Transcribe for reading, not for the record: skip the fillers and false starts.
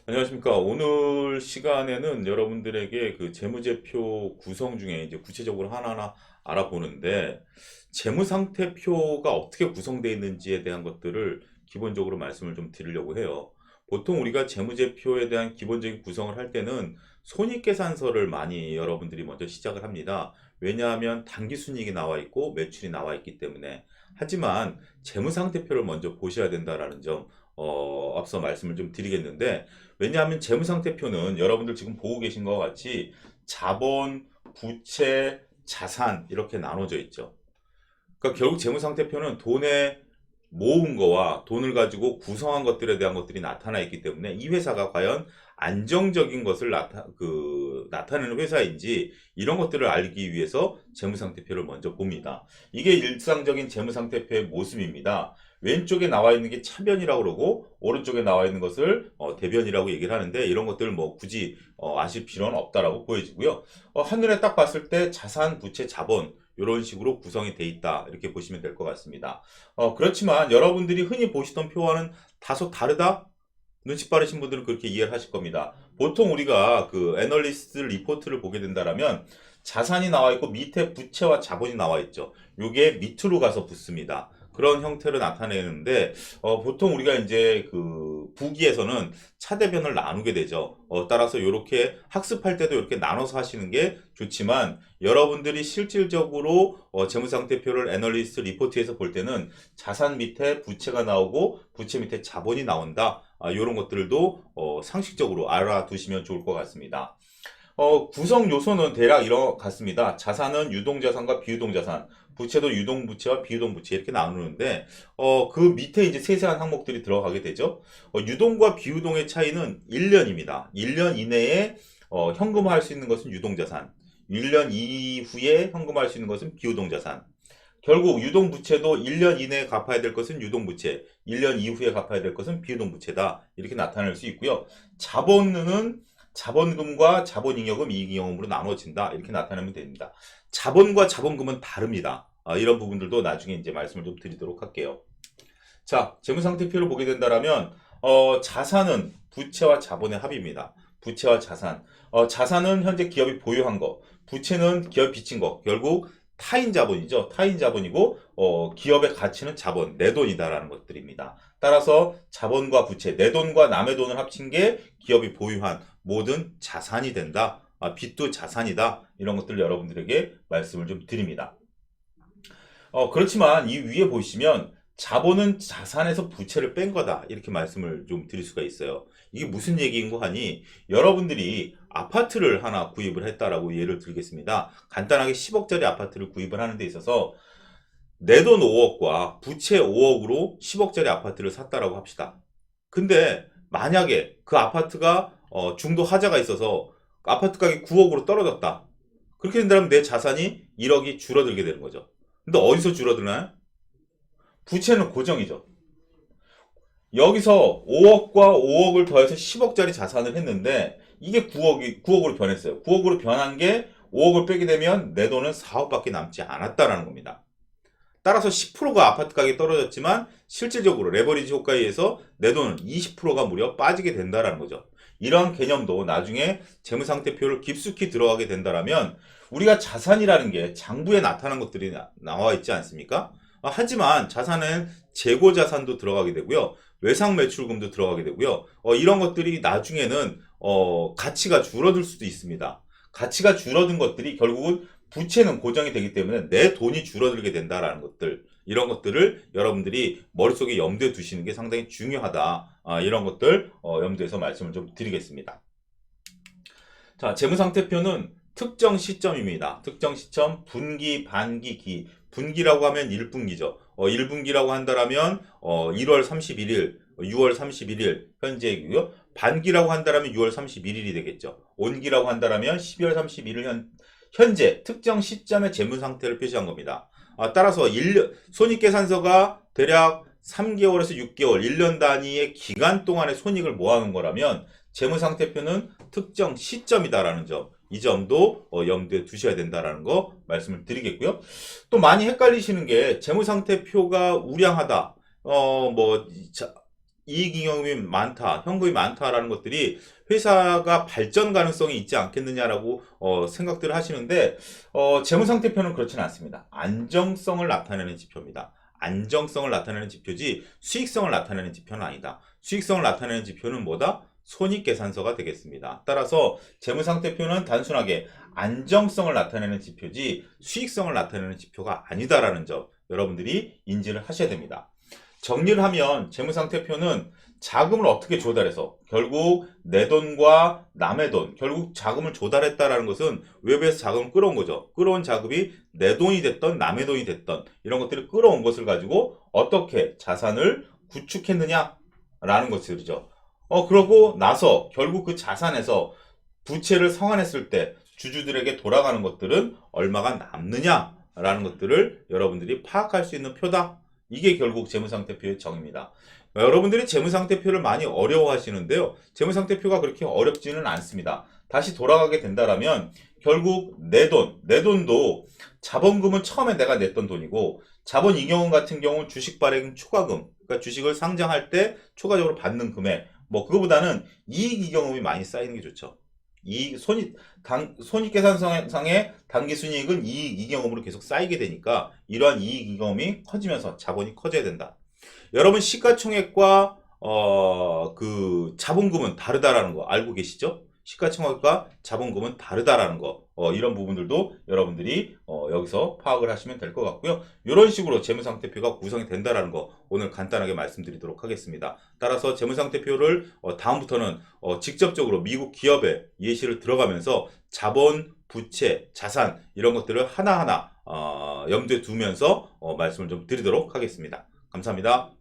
안녕하십니까. 오늘 시간에는 여러분들에게 그 재무제표 구성 중에 이제 구체적으로 하나하나 알아보는데, 재무상태표가 어떻게 구성되어 있는지에 대한 것들을 기본적으로 말씀을 좀 드리려고 해요. 보통 우리가 재무제표에 대한 기본적인 구성을 할 때는 손익계산서를 많이 여러분들이 먼저 시작을 합니다. 왜냐하면 당기순이익이 나와 있고 매출이 나와 있기 때문에. 하지만 재무상태표를 먼저 보셔야 된다라는 점 앞서 말씀을 좀 드리겠는데, 왜냐하면 재무상태표는 여러분들 지금 보고 계신 것과 같이 자본, 부채, 자산 이렇게 나눠져 있죠. 그러니까 결국 재무상태표는 돈에 모은 거와 돈을 가지고 구성한 것들에 대한 것들이 나타나 있기 때문에 이 회사가 과연 안정적인 것을 나타내는 회사인지 이런 것들을 알기 위해서 재무상태표를 먼저 봅니다. 이게 일상적인 재무상태표의 모습입니다. 왼쪽에 나와 있는 게 차변이라고 그러고 오른쪽에 나와 있는 것을 대변이라고 얘기를 하는데, 이런 것들을 뭐 굳이 아실 필요는 없다라고 보여지고요. 한눈에 딱 봤을 때 자산, 부채, 자본 이런 식으로 구성이 돼 있다, 이렇게 보시면 될 것 같습니다. 그렇지만 여러분들이 흔히 보시던 표와는 다소 다르다? 눈치 빠르신 분들은 그렇게 이해를 하실 겁니다. 보통 우리가 그 애널리스트 리포트를 보게 된다라면 자산이 나와 있고 밑에 부채와 자본이 나와 있죠. 요게 밑으로 가서 붙습니다. 그런 형태로 나타내는데, 보통 우리가 이제 그 부기에서는 차대변을 나누게 되죠. 따라서 이렇게 학습할 때도 이렇게 나눠서 하시는 게 좋지만, 여러분들이 실질적으로 재무상태표를 애널리스트 리포트에서 볼 때는 자산 밑에 부채가 나오고 부채 밑에 자본이 나온다. 이런 것들도 상식적으로 알아두시면 좋을 것 같습니다. 구성 요소는 대략 이런 같습니다. 자산은 유동자산과 비유동자산, 부채도 유동부채와 비유동부채 이렇게 나누는데, 그 밑에 이제 세세한 항목들이 들어가게 되죠. 유동과 비유동의 차이는 1년입니다. 1년 이내에 현금화할 수 있는 것은 유동자산, 1년 이후에 현금화할 수 있는 것은 비유동자산. 결국 유동부채도 1년 이내에 갚아야 될 것은 유동부채, 1년 이후에 갚아야 될 것은 비유동부채다, 이렇게 나타낼 수 있고요. 자본은 자본금과 자본잉여금, 이익잉여금으로 나눠진다, 이렇게 나타내면 됩니다. 자본과 자본금은 다릅니다. 이런 부분들도 나중에 이제 말씀을 좀 드리도록 할게요. 자, 재무상태표를 보게 된다라면 자산은 부채와 자본의 합입니다. 부채와 자산. 자산은 현재 기업이 보유한 거, 부채는 기업이 빚진 거. 결국 타인 자본이죠. 타인 자본이고 기업의 가치는 자본, 내 돈이다라는 것들입니다. 따라서 자본과 부채, 내 돈과 남의 돈을 합친 게 기업이 보유한 모든 자산이 된다. 빚도 자산이다. 이런 것들을 여러분들에게 말씀을 좀 드립니다. 그렇지만 이 위에 보시면 자본은 자산에서 부채를 뺀 거다, 이렇게 말씀을 좀 드릴 수가 있어요. 이게 무슨 얘기인고 하니, 여러분들이 아파트를 하나 구입을 했다라고 예를 들겠습니다. 간단하게 10억짜리 아파트를 구입을 하는 데 있어서 내 돈 5억과 부채 5억으로 10억짜리 아파트를 샀다라고 합시다. 근데 만약에 그 아파트가 중도 하자가 있어서 아파트 가격이 9억으로 떨어졌다. 그렇게 된다면 내 자산이 1억이 줄어들게 되는 거죠. 근데 어디서 줄어드나요? 부채는 고정이죠. 여기서 5억과 5억을 더해서 10억짜리 자산을 했는데 이게 9억으로 변했어요. 9억으로 변한 게 5억을 빼게 되면 내 돈은 4억밖에 남지 않았다라는 겁니다. 따라서 10%가 아파트 가격이 떨어졌지만 실질적으로 레버리지 효과에 의해서 내 돈은 20%가 무려 빠지게 된다라는 거죠. 이러한 개념도 나중에 재무상태표를 깊숙이 들어가게 된다라면, 우리가 자산이라는 게 장부에 나타난 것들이 나와 있지 않습니까? 하지만 자산은 재고자산도 들어가게 되고요. 외상매출금도 들어가게 되고요. 이런 것들이 나중에는 가치가 줄어들 수도 있습니다. 가치가 줄어든 것들이 결국은 부채는 고정이 되기 때문에 내 돈이 줄어들게 된다라는 것들, 이런 것들을 여러분들이 머릿속에 염두에 두시는 게 상당히 중요하다. 이런 것들 염두에서 말씀을 좀 드리겠습니다. 자, 재무상태표는 특정 시점입니다. 특정 시점, 분기, 반기, 기. 분기라고 하면 1분기죠. 1분기라고 한다라면 1월 31일, 6월 31일 현재이고요. 반기라고 한다라면 6월 31일이 되겠죠. 온기라고 한다라면 12월 31일 현재 특정 시점의 재무 상태를 표시한 겁니다. 따라서 손익계산서가 대략 3개월에서 6개월, 1년 단위의 기간 동안의 손익을 모아놓은 거라면 재무상태표는 특정 시점이다라는 점, 이 점도 염두에 두셔야 된다라는 거 말씀을 드리겠고요. 또 많이 헷갈리시는 게 재무상태표가 우량하다. 이익잉여금이 많다, 현금이 많다라는 것들이 회사가 발전 가능성이 있지 않겠느냐라고 생각들을 하시는데 재무상태표는 그렇지는 않습니다. 안정성을 나타내는 지표입니다. 안정성을 나타내는 지표지 수익성을 나타내는 지표는 아니다. 수익성을 나타내는 지표는 뭐다? 손익계산서가 되겠습니다. 따라서 재무상태표는 단순하게 안정성을 나타내는 지표지 수익성을 나타내는 지표가 아니다라는 점 여러분들이 인지를 하셔야 됩니다. 정리를 하면 재무상태표는 자금을 어떻게 조달해서 결국 내 돈과 남의 돈, 결국 자금을 조달했다라는 것은 외부에서 자금을 끌어온 거죠. 끌어온 자금이 내 돈이 됐던 남의 돈이 됐던 이런 것들을 끌어온 것을 가지고 어떻게 자산을 구축했느냐라는 것이죠. 그러고 나서 결국 그 자산에서 부채를 상환했을 때 주주들에게 돌아가는 것들은 얼마가 남느냐라는 것들을 여러분들이 파악할 수 있는 표다. 이게 결국 재무상태표의 정의입니다. 여러분들이 재무상태표를 많이 어려워하시는데요. 재무상태표가 그렇게 어렵지는 않습니다. 다시 돌아가게 된다라면 결국 내 돈도 자본금은 처음에 내가 냈던 돈이고 자본잉여금 같은 경우는 주식 발행 초과금, 그러니까 주식을 상장할 때 초과적으로 받는 금액, 그거보다는 이익잉여금이 많이 쌓이는 게 좋죠. 손익계산상의 당기순이익은 이익잉여금으로 계속 쌓이게 되니까 이러한 이익잉여금이 커지면서 자본이 커져야 된다. 여러분 시가총액과 그 자본금은 다르다라는 거 알고 계시죠? 시가총액과 자본금은 다르다라는 거 이런 부분들도 여러분들이 여기서 파악을 하시면 될 것 같고요. 이런 식으로 재무상태표가 구성이 된다라는 거 오늘 간단하게 말씀드리도록 하겠습니다. 따라서 재무상태표를 다음부터는 직접적으로 미국 기업의 예시를 들어가면서 자본, 부채, 자산 이런 것들을 하나하나 염두에 두면서 말씀을 좀 드리도록 하겠습니다. 감사합니다.